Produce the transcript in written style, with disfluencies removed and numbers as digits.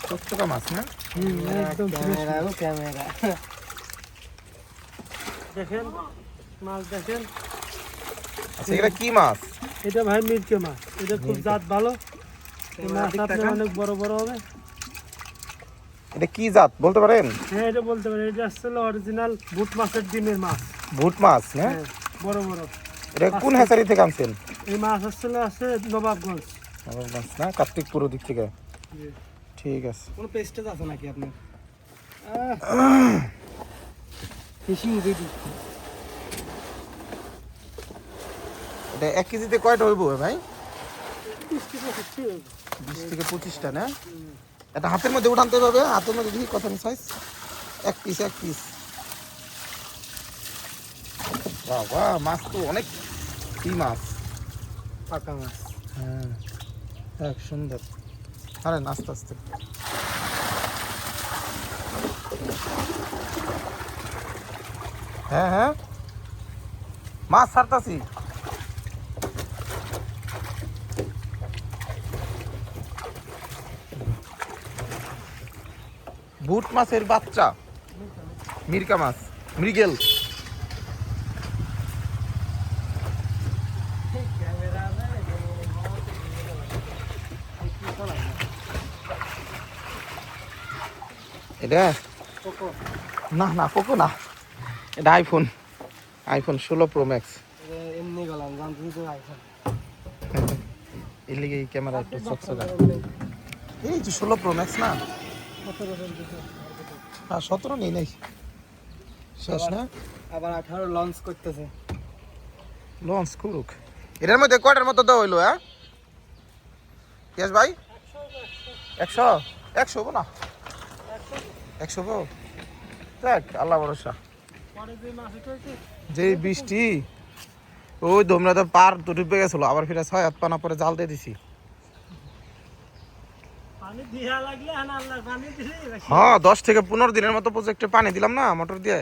চকচকা মাছ না? একদম ক্যামেরা দেখেন মাছ দেখেন। আচ্ছা এটা কি মাছ? এটা ভাই মিরকে মাছ, এটা খুব জাত ভালো। এই মাছ আপনার অনেক বড় বড় হবে। এটা কি জাত বলতে পারেন? হ্যাঁ এটা বলতে পারি, এটা আসলে অরিজিনাল বুট মাছের ডিমের মাছ। ভুট মাছ না? হ্যাঁ বড় বড়। এটা কোন হ্যাচারি থেকে আনছেন? এই মাছ আসলে আছে নবাবগঞ্জ। মাছ না, কার্তিকপুর দিক থেকে। জি। ঠিক আছে। কোনো পেস্টেজ আছে নাকি আপনার? Fishing ready. এটা 1 কেজিতে কয়টা হইব ভাই? 20 থেকে 25টা না? এটা হাতের মধ্যে উঠানতে হবে, হাতের মধ্যে দেখি কত সাইজ। এক পিস বাবা, মাছ তো অনেক। কি মাছ? পাকা মাছ। হ্যাঁ এক সুন্দর। আরে আস্তে আস্তে। হ্যাঁ হ্যাঁ মাছ ছাড়তাছি। বুট মাছের বাচ্চা, মিরকা মাছ, মৃগেল। এটা না না পোকো না, এটা আইফোন 16 প্রো ম্যাক্স। এমনি গেলাম জানতেন তো আইফোন। এর লিগে এই ক্যামেরা একটু চকচকা। এই যে 16 প্রো ম্যাক্স না? হ্যাঁ 17 নেই নাই, শেষ না? আবার 18 লঞ্চ করতেছে। লঞ্চ করুক। এটার মধ্যে কয়টার মতো দেওয়া হইলো? হ্যাঁ ইয়াস ভাই 100 হবো না? 100 হবো? দেখ আল্লাহ ভরসা। যে বৃষ্টি, ওই তোমরা তো পার তো ডুবে গেছিল, আবার ফিরে 6 হাত পানা পরে জাল দিয়ে দিছি। হ্যাঁ 10 থেকে 15 দিনের মতো প্রজেক্টে পানি দিলাম না মোটর দিয়ে।